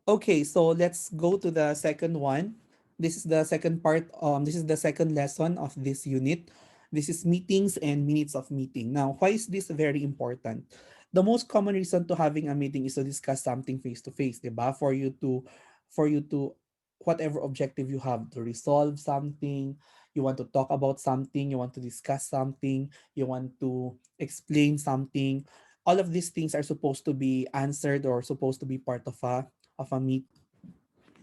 Okay, so let's go to the second one. This is the second part. This is the second lesson of this unit. This is meetings and minutes of meeting. Now, why is this very important? The most common reason to having a meeting is to discuss something face to face, diba? For you to whatever objective you have to resolve something, you want to talk about something, you want to discuss something, you want to explain something. All of these things are supposed to be answered or supposed to be part of a meet.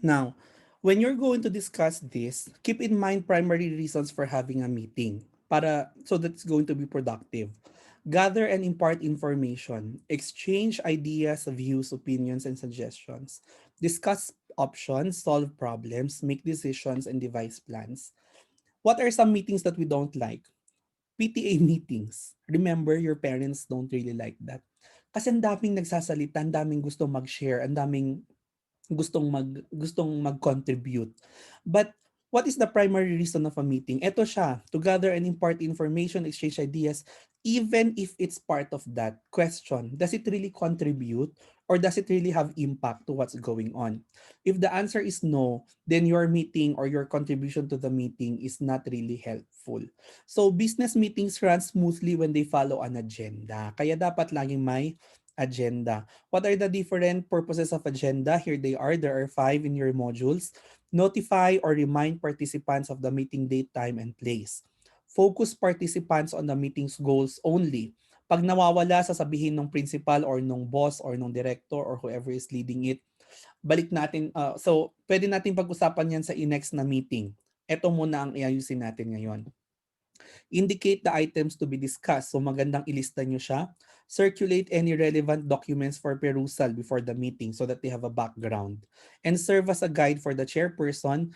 Now, when you're going to discuss this, keep in mind primary reasons for having a meeting para so that it's going to be productive. Gather and impart information, exchange ideas, views, opinions, and suggestions. Discuss options, solve problems, make decisions, and devise plans. What are some meetings that we don't like? PTA meetings. Remember, your parents don't really like that. Kasi ang daming nagsasalita, ang daming gustong mag-share, ang daming gustong mag-contribute. But what is the primary reason of a meeting? Ito siya, to gather and impart information, exchange ideas, even if it's part of that question. Does it really contribute or does it really have impact to what's going on? If the answer is no, then your meeting or your contribution to the meeting is not really helpful. So business meetings run smoothly when they follow an agenda. Kaya dapat laging may agenda. What are the different purposes of agenda? Here they are. There are 5 in your modules. Notify or remind participants of the meeting date, time, and place. Focus participants on the meeting's goals only. Pag nawawala, sasabihin ng principal or nung boss or nung director or whoever is leading it, balik natin. So, pwede natin pag-usapan yan sa next na meeting. Ito muna ang iayusin natin ngayon. Indicate the items to be discussed. So magandang ilista nyo siya. Circulate any relevant documents for perusal before the meeting so that they have a background. And serve as a guide for the chairperson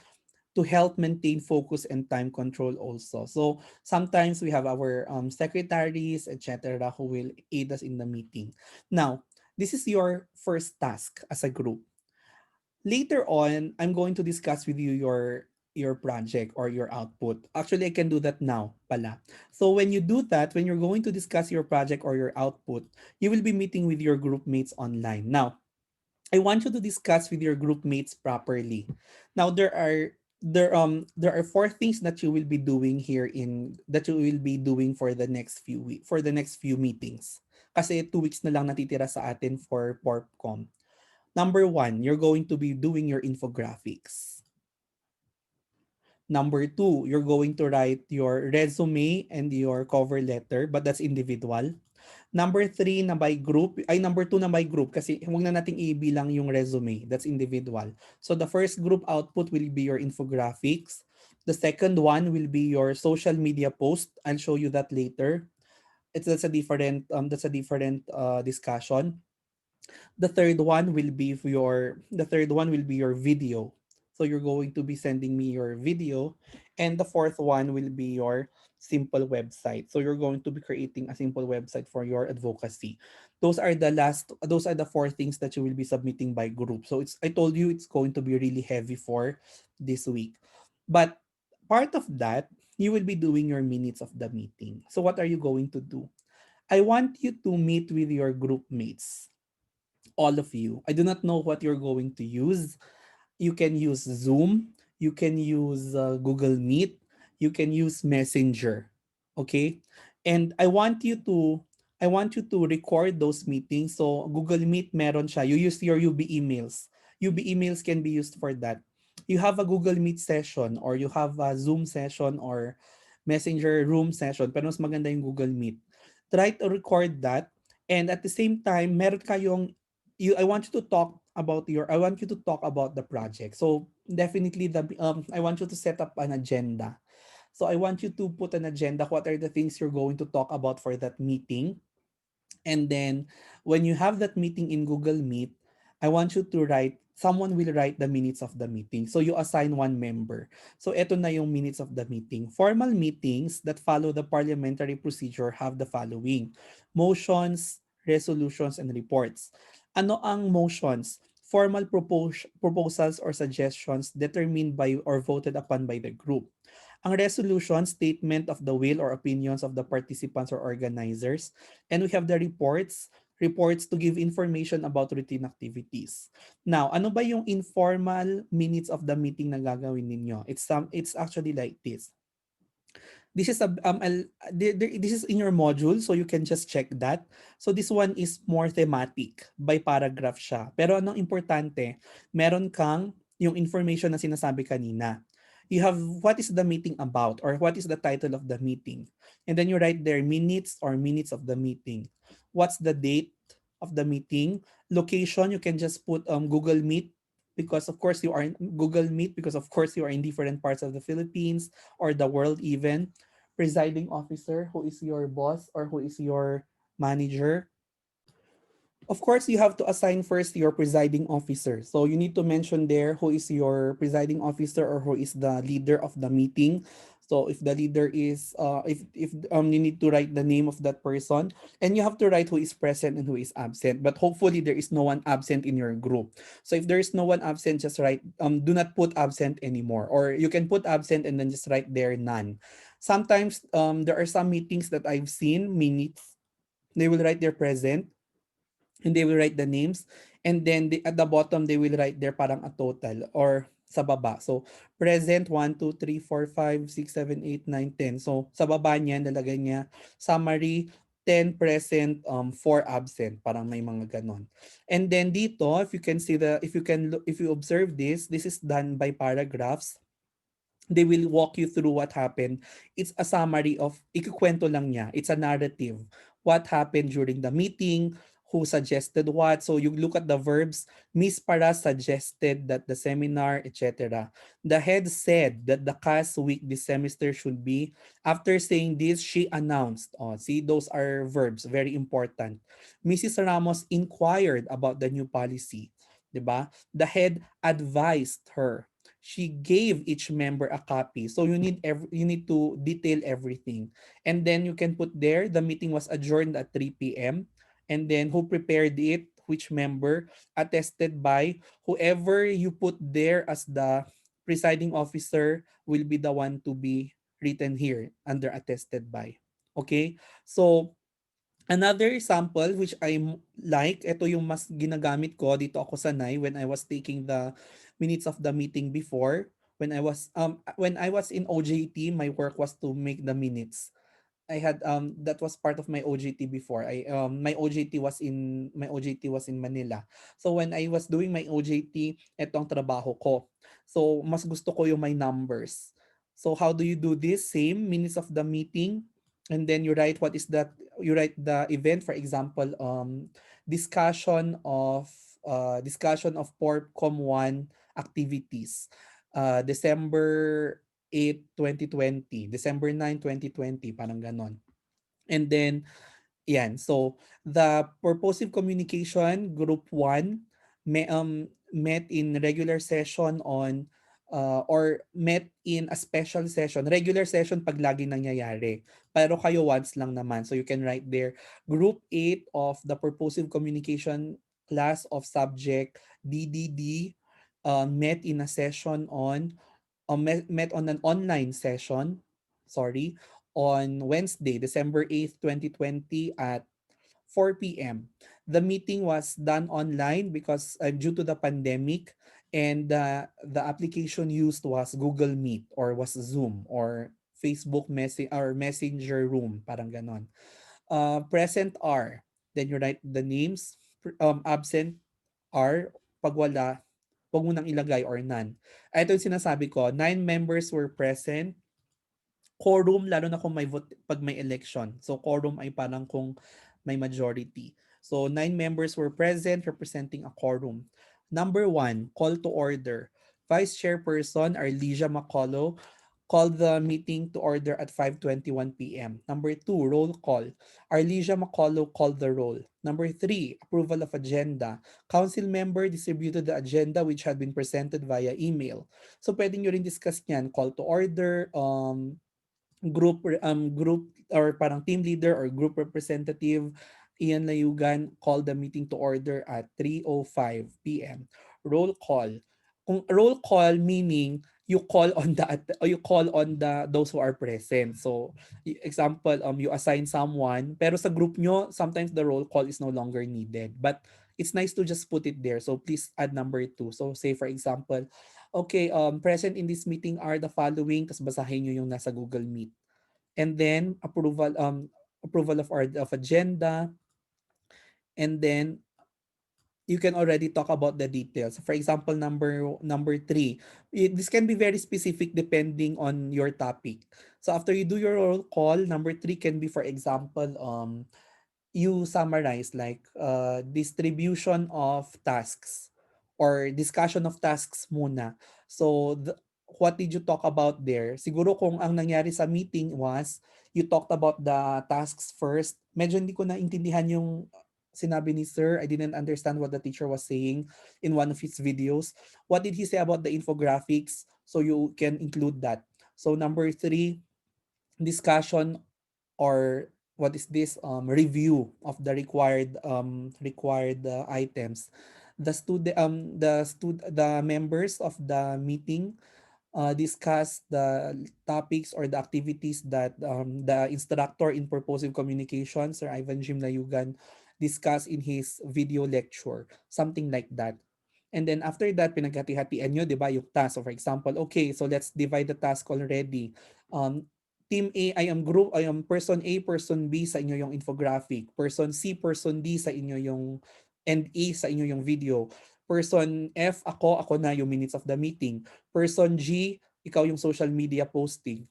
to help maintain focus and time control also. So sometimes we have our secretaries, etc., who will aid us in the meeting. Now, this is your first task as a group. Later on, I'm going to discuss with you your project or your output. Actually, I can do that now pala. So when you do that, when you're going to discuss your project or your output, you will be meeting with your group mates online. Now, I want you to discuss with your group mates properly. Now, there are 4 things that you will be doing here in that you will be doing for the next for the next few meetings. Kasi 2 weeks na lang natitira sa atin for PRPCOM. Number 1, you're going to be doing your infographics. Number 2, you're going to write your resume and your cover letter, but that's individual. Number 3 na by group, number 2 na by group kasi huwag na nating ibilang yung resume. That's individual. So the first group output will be your infographics. The second one will be your social media post. I'll show you that later. That's a different discussion. The third one will be your video. So you're going to be sending me your video, and the fourth one will be your simple website. So you're going to be creating a simple website for your advocacy. Those are the 4 things that you will be submitting by group. So I told you it's going to be really heavy for this week. But part of that, you will be doing your minutes of the meeting. So what are you going to do? I want you to meet with your group mates, all of you. I do not know what you're going to use. You can use Zoom, you can use Google Meet, you can use Messenger. Okay? And I want you to record those meetings. So Google Meet meron siya. You use your UB emails. UB emails can be used for that. You have a Google Meet session or you have a Zoom session or Messenger room session, pero mas maganda yung Google Meet. Try to record that, and at the same time, meron kayong I want you to talk about the project. So definitely I want you to set up an agenda. So I want you to put an agenda. What are the things you're going to talk about for that meeting? And then when you have that meeting in Google Meet, I want you to someone will write the minutes of the meeting. So you assign one member. So eto na yung minutes of the meeting. Formal meetings that follow the parliamentary procedure have the following: motions, resolutions, and reports. Ano ang motions? Formal proposals or suggestions determined by or voted upon by the group. Ang resolution, statement of the will or opinions of the participants or organizers. And we have the reports, reports to give information about routine activities. Now, ano ba yung informal minutes of the meeting na gagawin ninyo? It's actually like this. This is this is in your module, so you can just check that. So this one is more thematic, by paragraph siya. Pero anong importante, meron kang yung information na sinasabi kanina. You have what is the meeting about, or what is the title of the meeting. And then you write there minutes or minutes of the meeting. What's the date of the meeting? Location, you can just put Google Meet, because of course you are in Google Meet, because of course you are in different parts of the Philippines or the world even. Presiding officer, who is your boss or who is your manager. Of course, you have to assign first your presiding officer. So you need to mention there who is your presiding officer or who is the leader of the meeting. So if the leader is if you need to write the name of that person, and you have to write who is present and who is absent. But hopefully there is no one absent in your group. So if there is no one absent, just write do not put absent anymore, or you can put absent and then just write there none. Sometimes there are some meetings that I've seen minutes, they will write their present, and they will write the names, and then at the bottom they will write there parang a total, or sa baba. So present 1 2 3 4 5 6 7 8 9 10. So sa baba niya nalagay niya summary 10 present, 4 absent, parang may mga ganon. And then dito, if you can see if you can if you observe this, this is done by paragraphs. They will walk you through what happened. It's a summary of, ikukwento lang niya. It's a narrative. What happened during the meeting, who suggested what. So you look at the verbs. Miss Para suggested that the seminar, etc. The head said that the class week this semester should be. After saying this, she announced. Oh, see, those are verbs. Very important. Mrs. Ramos inquired about the new policy. 'Di ba? The head advised her. She gave each member a copy. So you need to detail everything. And then you can put there the meeting was adjourned at 3 p.m. And then who prepared it, which member, attested by. Whoever you put there as the presiding officer will be the one to be written here under attested by. Okay? So another sample which like, ito yung mas ginagamit ko, dito ako sanay when I was taking the minutes of the meeting before. When I was in OJT, my work was to make the minutes. I had that was part of my OJT before. My OJT was in Manila. So when I was doing my OJT, etong trabaho ko. So mas gusto ko yung may numbers. So how do you do this? Same minutes of the meeting, and then you write what is that, you write the event, for example, discussion of discussion of PRPCOM1 activities. December 8, 2020, December 9, 2020, parang ganon. And then, yan. So, the purposive communication, group 1, met in regular session on, or met in a special session. Regular session pag lagi nangyayari. Pero kayo once lang naman. So, you can write there, group 8 of the purposive communication class of subject DDD met in a session on met on an online session, sorry, on Wednesday, December 8, 2020 at 4 p.m. The meeting was done online because due to the pandemic, and the application used was Google Meet, or was Zoom, or Facebook Message or Messenger Room, parang ganon. Present are, then you write the names. Absent are, pag wala, wag mo nang ilagay or none. Ito yung sinasabi ko, 9 members were present. Quorum, lalo na kung may vote, pag may election. So quorum ay parang kung may majority. So 9 members were present, representing a quorum. Number 1, call to order. Vice Chairperson Arlesia Macaulay called the meeting to order at 5:21 p.m. Number 2, roll call. Arlesia Macaulay called the roll. Number 3, approval of agenda. Council member distributed the agenda which had been presented via email. So pwede nyo rin discuss niyan, call to order, group or parang team leader or group representative Ian Layugan called the meeting to order at 3:05 p.m. Roll call. Kung roll call, meaning you call on or you call on those who are present. So example, you assign someone pero sa group nyo sometimes the roll call is no longer needed, but it's nice to just put it there. So please add number two. So say for example, okay, present in this meeting are the following, tapos basahin nyo yung nasa Google Meet. And then approval of agenda, and then you can already talk about the details. For example, number three, this can be very specific depending on your topic. So after you do your roll call, number three can be, for example, you summarize like distribution of tasks or discussion of tasks muna. So what did you talk about there? Siguro kung ang nangyari sa meeting was you talked about the tasks first. Medyo hindi ko naintindihan yung sinabi ni sir. I didn't understand what the teacher was saying in one of his videos. What did he say about the infographics? So you can include that. So number three, discussion or what is this review of the required items. The members of the meeting discuss the topics or the activities that the instructor in purposive communication, Sir Ivan Jim Layugan, discussed in his video lecture, something like that. And then after that, pinaghati-hatian nyo, di ba, yung task. So for example, okay, so let's divide the task already. Um, Team A, I am person A, person B sa inyo yung infographic. Person C, person D sa inyo yung, and A sa inyo yung video. Person F, ako na yung minutes of the meeting. Person G, ikaw yung social media posting.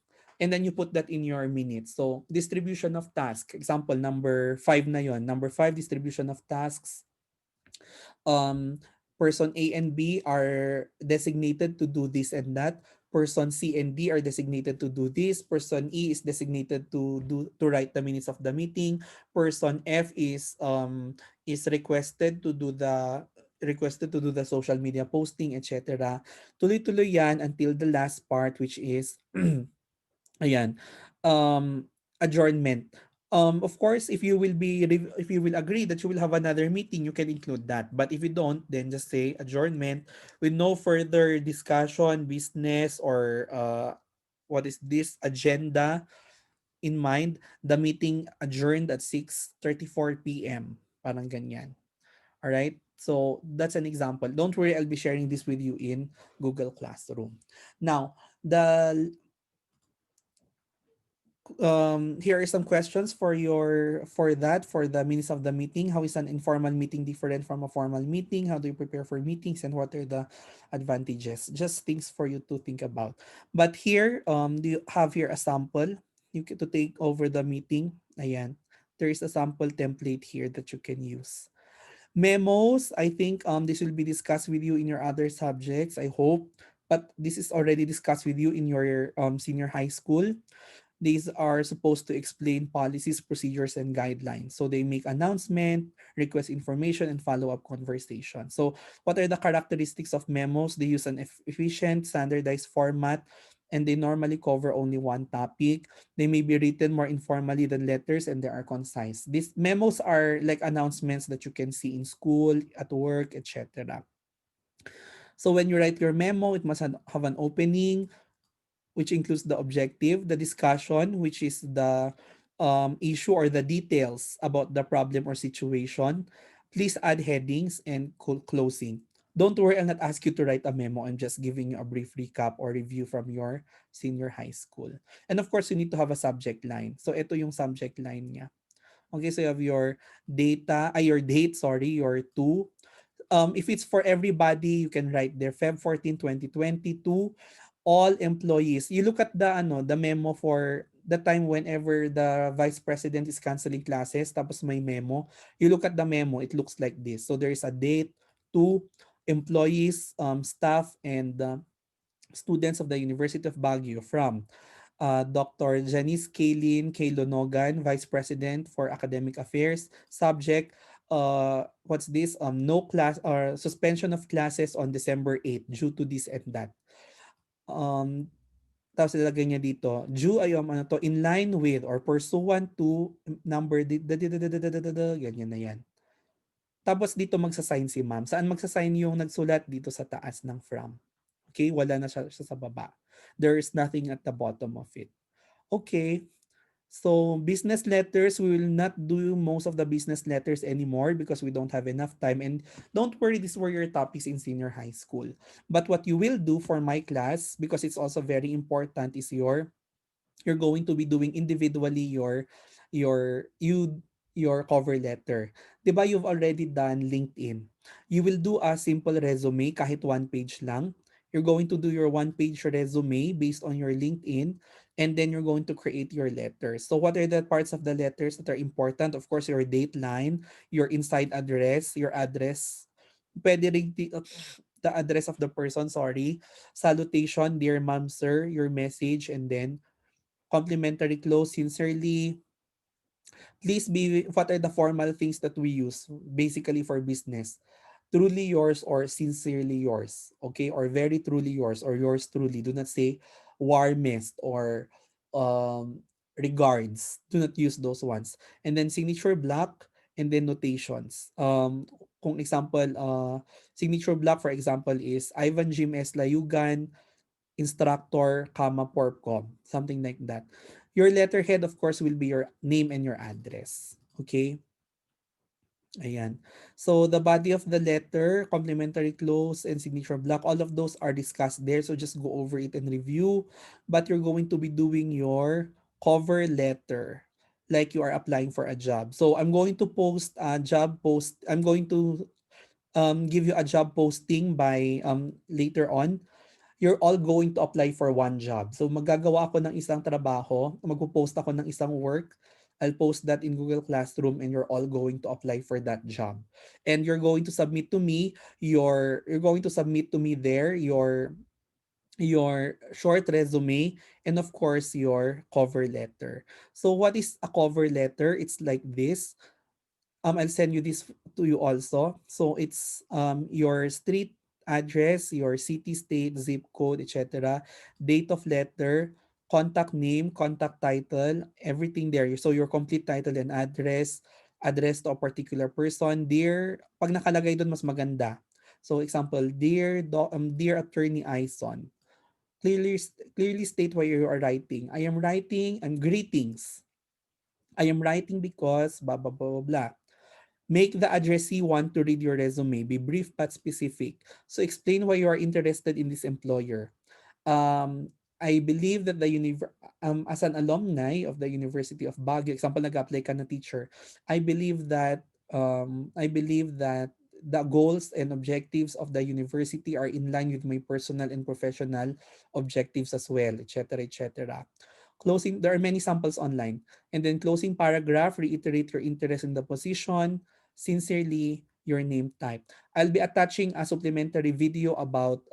And then you put that in your minutes. So, distribution of task. Example, number 5 na yon. Number 5, distribution of tasks. um, Person A and B are designated to do this and that. Person C and D are designated to do this. Person E is designated to write the minutes of the meeting. Person F is requested to do the social media posting, etc. Tuloy-tuloy yan until the last part, which is ayan, um, adjournment. Of course, if you will agree that you will have another meeting, you can include that. But if you don't, then just say adjournment with no further discussion, business, or what is this agenda in mind. The meeting adjourned at 6:34 p.m. Parang ganyan. All right. So that's an example. Don't worry, I'll be sharing this with you in Google Classroom. Now, the here are some questions for for the minutes of the meeting. How is an informal meeting different from a formal meeting? How do you prepare for meetings, and what are the advantages? Just things for you to think about. But here, do you have here a sample you to take over the meeting? Ayan, there is a sample template here that you can use. Memos, I think this will be discussed with you in your other subjects, I hope. But this is already discussed with you in your senior high school. These are supposed to explain policies, procedures, and guidelines. So they make announcement, request information, and follow-up conversation. So what are the characteristics of memos? They use an efficient, standardized format, and they normally cover only one topic. They may be written more informally than letters, and they are concise. These memos are like announcements that you can see in school, at work, etc. So when you write your memo, it must have an opening, which includes the objective, the discussion, which is the issue or the details about the problem or situation. Please add headings and closing. Don't worry, I'll not ask you to write a memo. I'm just giving you a brief recap or review from your senior high school. And of course, you need to have a subject line. So ito yung subject line niya. Okay, so you have your your date, sorry, your two. If it's for everybody, you can write there Feb 14, 2022, all employees. You look at the memo for the time whenever the vice president is canceling classes, tapos may memo. You look at the memo, it looks like this. So there is a date, two employees, staff, and students of the University of Baguio from Dr. Janice Kaylin K. Lonogan, Vice President for Academic Affairs. Subject, what's this? No class or suspension of classes on December 8 due to this and that. Um, Tapos ilagay niya dito, due ay ano to, in line with or pursuant to number, ganyan na yan. Tapos dito magsasign si ma'am. Saan magsasign yung nagsulat? Dito sa taas ng from. Okay, wala na siya sa baba. There is nothing at the bottom of it. Okay, so business letters, we will not do most of the business letters anymore because we don't have enough time. And don't worry, these were your topics in senior high school. But what you will do for my class, because it's also very important, is you're going to be doing individually your you your cover letter. 'Di ba you've already done LinkedIn? You will do a simple resume kahit one page lang. You're going to do your one page resume based on your LinkedIn, and then you're going to create your letters. So what are the parts of the letters that are important? Of course, your date line, your inside address, your address. Pwede rin the address of the person, sorry. Salutation, dear ma'am, sir, your message, and then complimentary close, sincerely. Please be, what are the formal things that we use basically for business? Truly yours or sincerely yours, okay? Or very truly yours or yours truly. Do not say warmest or regards. Do not use those ones. And then signature block and then notations. Kung example, signature block for example is Ivan Jim S. Layugan, instructor, comma, PRPCOM, something like that. Your letterhead, of course, will be your name and your address. Okay? Ayan. So, the body of the letter, complimentary close, and signature block, all of those are discussed there. So, just go over it and review. But you're going to be doing your cover letter like you are applying for a job. So, I'm going to post a job post. I'm going to give you a job posting by later on. You're all going to apply for one job. So magagawa ako ng isang trabaho, magpo-post ako ng isang work, I'll post that in Google Classroom and you're all going to apply for that job. And you're going to submit to me there your short resume and of course your cover letter. So what is a cover letter? It's like this. I'll send you this to you also. So it's your street address, your city, state, zip code, etc., date of letter, contact name, contact title, everything there. So your complete title and address, address to a particular person. Dear, pag nakalagay doon mas maganda. So example, dear Attorney Ison. Clearly state why you are writing. I am writing and greetings. I am writing because blah blah blah blah blah. Make the addressee want to read your resume. Be brief but specific. So explain why you are interested in this employer. Um, I believe that as an alumni of the University of Baguio, example, nag-apply ka na teacher, I believe that the goals and objectives of the university are in line with my personal and professional objectives as well, etc., etc. Closing, there are many samples online. And then closing paragraph, reiterate your interest in the position, sincerely, your name type. I'll be attaching a supplementary video about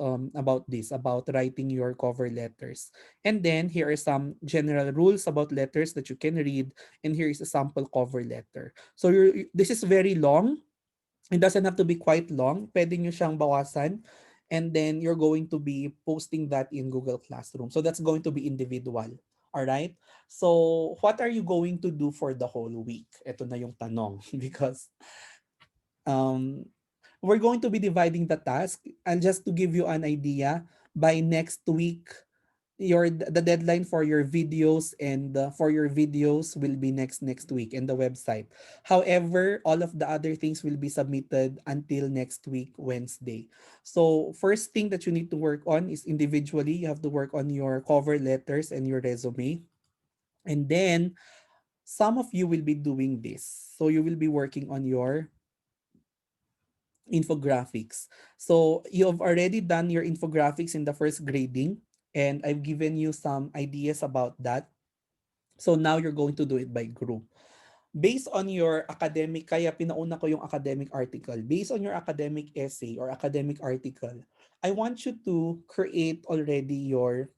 this, about writing your cover letters. And then here are some general rules about letters that you can read, and here is a sample cover letter. So this is very long. It doesn't have to be quite long. Pwede nyo siyang bawasan. And then you're going to be posting that in Google Classroom. So that's going to be individual. All right? So what are you going to do for the whole week? Ito na yung tanong because um we're going to be dividing the task, and just to give you an idea, by next week the deadline for your videos and for your videos will be next week in the website. However, all of the other things will be submitted until next week Wednesday. So first thing that you need to work on is individually, you have to work on your cover letters and your resume. And then some of you will be doing this. So you will be working on your infographics. So you have already done your infographics in the first grading, and I've given you some ideas about that. So now you're going to do it by group. Based on your academic, kaya pinauna ko yung academic article. Based on your academic essay or academic article, I want you to create already your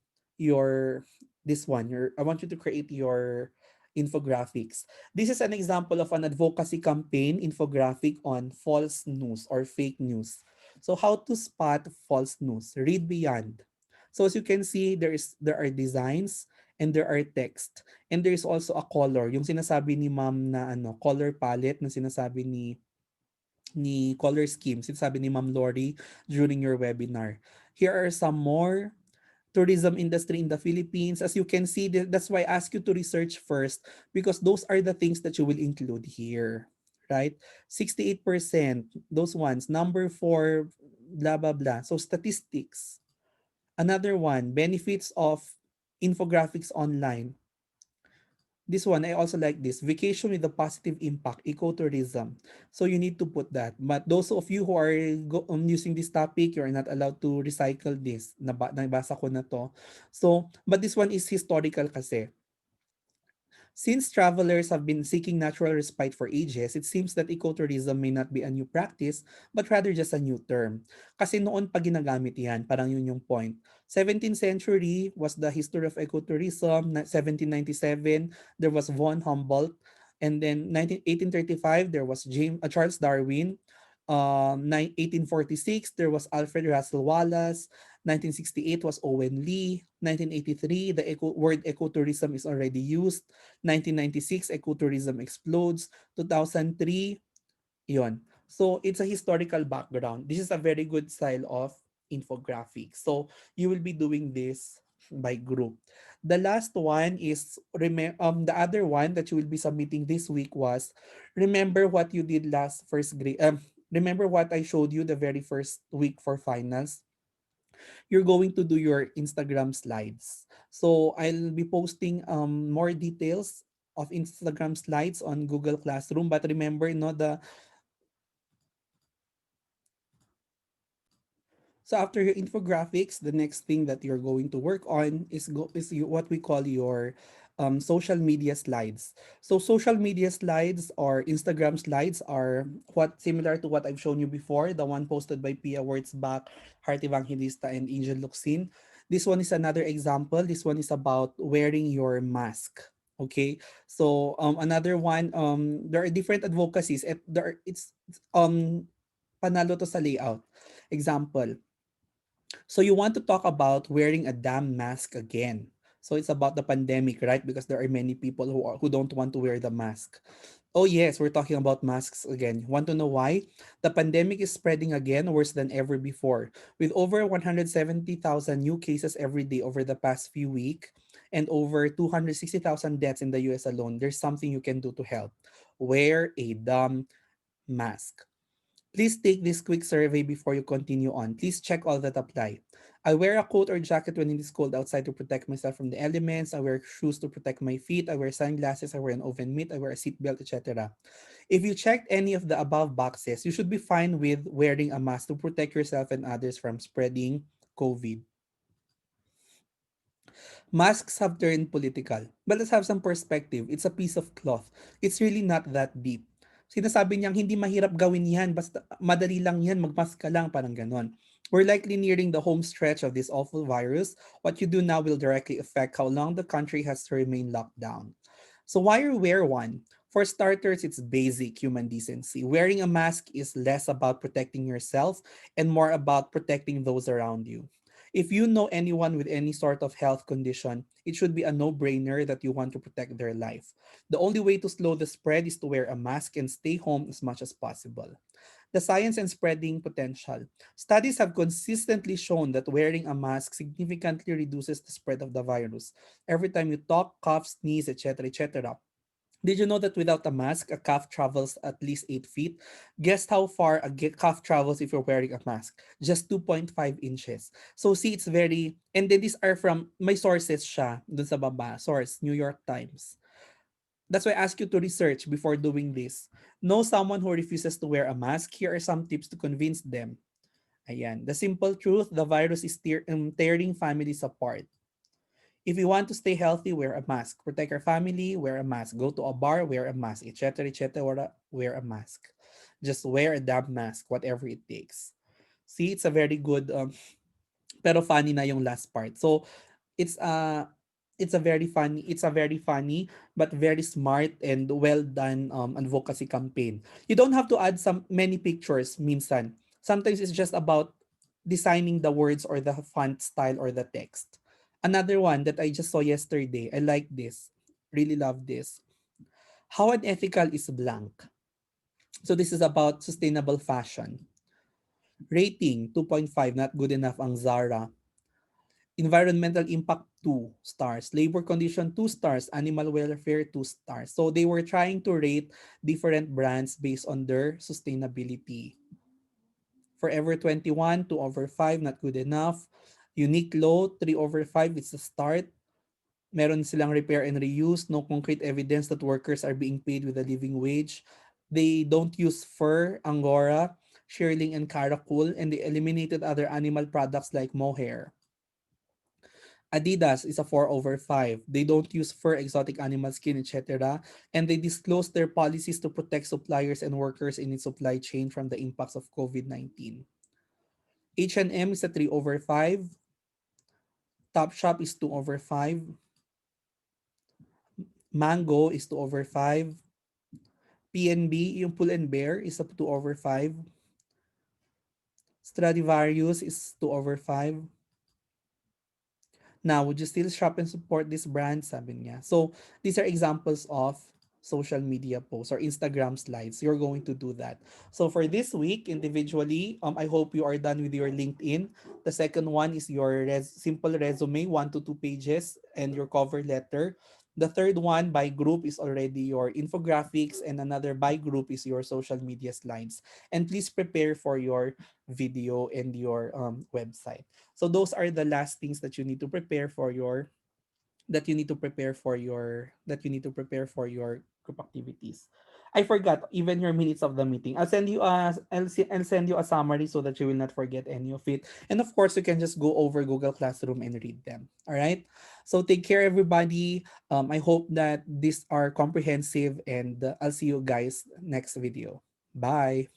this one. I want you to create your infographics. This is an example of an advocacy campaign infographic on false news or fake news. So how to spot false news? Read beyond. So as you can see, there are designs and there are text. And there's also a color, yung sinasabi ni ma'am na color palette na sinasabi ni color schemes. Ito sabi ni Ma'am Lori during your webinar. Here are some more tourism industry in the Philippines. As you can see, that's why I ask you to research first because those are the things that you will include here, right? 68%, those ones. Number 4, blah, blah, blah. So statistics. Another one, benefits of infographics online. This one, I also like this. Vacation with a positive impact, ecotourism. So you need to put that. But those of you who are using this topic, you are not allowed to recycle this. Nabasa ko na to. So, but this one is historical kasi. Since travelers have been seeking natural respite for ages, it seems that ecotourism may not be a new practice, but rather just a new term. Kasi noon pa ginagamit yan, parang yun yung point. 17th century was the history of ecotourism. 1797, there was von Humboldt. And then 1835, there was Charles Darwin. 1846, there was Alfred Russel Wallace. 1968 was Owen Lee. 1983, the word ecotourism is already used. 1996, ecotourism explodes. 2003, yon. So it's a historical background. This is a very good style of infographic. So you will be doing this by group. The last one is the other one that you will be submitting this week was remember what you did last first grade. Remember what I showed you the very first week for finals. You're going to do your Instagram slides. So I'll be posting more details of Instagram slides on Google Classroom. But remember, no, so after your infographics, the next thing that you're going to work on is what we call your social media slides. So social media slides or Instagram slides are what similar to what I've shown you before, the one posted by Pia Wurtzbach, Heart Evangelista, and Angel Luxin. This one is another example. This one is about wearing your mask. Okay, so another one, there are different advocacies. It's panalo to sa layout. Example, so you want to talk about wearing a damn mask again. So it's about the pandemic, right? Because there are many people who don't want to wear the mask. Oh yes, we're talking about masks again. Want to know why? The pandemic is spreading again worse than ever before. With over 170,000 new cases every day over the past few weeks and over 260,000 deaths in the US alone, there's something you can do to help. Wear a dumb mask. Please take this quick survey before you continue on. Please check all that apply. I wear a coat or jacket when it is cold outside to protect myself from the elements. I wear shoes to protect my feet. I wear sunglasses. I wear an oven mitt. I wear a seatbelt, etc. If you checked any of the above boxes, you should be fine with wearing a mask to protect yourself and others from spreading COVID. Masks have turned political. But let's have some perspective. It's a piece of cloth. It's really not that deep. Sinasabi niyang hindi mahirap gawin yan, basta madali lang yan, magmask ka lang, parang ganon. We're likely nearing the home stretch of this awful virus. What you do now will directly affect how long the country has to remain locked down. So why wear one? For starters, it's basic human decency. Wearing a mask is less about protecting yourself and more about protecting those around you. If you know anyone with any sort of health condition, it should be a no-brainer that you want to protect their life. The only way to slow the spread is to wear a mask and stay home as much as possible. The science and spreading potential. Studies have consistently shown that wearing a mask significantly reduces the spread of the virus. Every time you talk, cough, sneeze, etc., etc. Did you know that without a mask, a cough travels at least 8 feet? Guess how far a cough travels if you're wearing a mask? Just 2.5 inches. So see, it's very, and then these are from, my sources siya, dun sa baba, source, New York Times. That's why I ask you to research before doing this. Know someone who refuses to wear a mask. Here are some tips to convince them. Ayan. The simple truth, the virus is tearing families apart. If you want to stay healthy, wear a mask. Protect your family, wear a mask. Go to a bar, wear a mask, etc., etc., wear a mask. Just wear a damn mask, whatever it takes. See, it's a very good, pero funny na yung last part. So, it's a it's a very funny but very smart and well done advocacy campaign. You don't have to add some many pictures minsan. Sometimes it's just about designing the words or the font style or the text. Another one that I just saw yesterday, I like this. Really love this. How unethical is blank? So this is about sustainable fashion. Rating 2.5, not good enough ang Zara. Environmental impact 2 stars. Labor condition 2 stars. Animal welfare 2 stars. So they were trying to rate different brands based on their sustainability. Forever 21, 2 over 5, not good enough. Uniqlo, 3 over 5, it's a start. Meron silang repair and reuse, no concrete evidence that workers are being paid with a living wage. They don't use fur, angora, shearling, and karakul, and they eliminated other animal products like mohair. Adidas is a 4 over 5. They don't use fur, exotic animal skin, etc. And they disclose their policies to protect suppliers and workers in its supply chain from the impacts of COVID-19. H&M is a 3 over 5. Topshop is 2 over 5. Mango is 2 over 5. PNB, yung Pull and Bear, is a 2 over 5. Stradivarius is 2 over 5. Now, would you still shop and support this brand? Sabi niya. So, these are examples of social media posts or Instagram slides. You're going to do that. So, for this week, individually, I hope you are done with your LinkedIn. The second one is your simple resume, 1 to 2 pages, and your cover letter. The third one by group is already your infographics, and another by group is your social media slides. And please prepare for your video and your website. So those are the last things that you need to prepare for your that you need to prepare for your group activities. I forgot even your minutes of the meeting. I'll send you a summary so that you will not forget any of it. And of course, you can just go over Google Classroom and read them. All right. So take care, everybody. I hope that these are comprehensive, and I'll see you guys next video. Bye.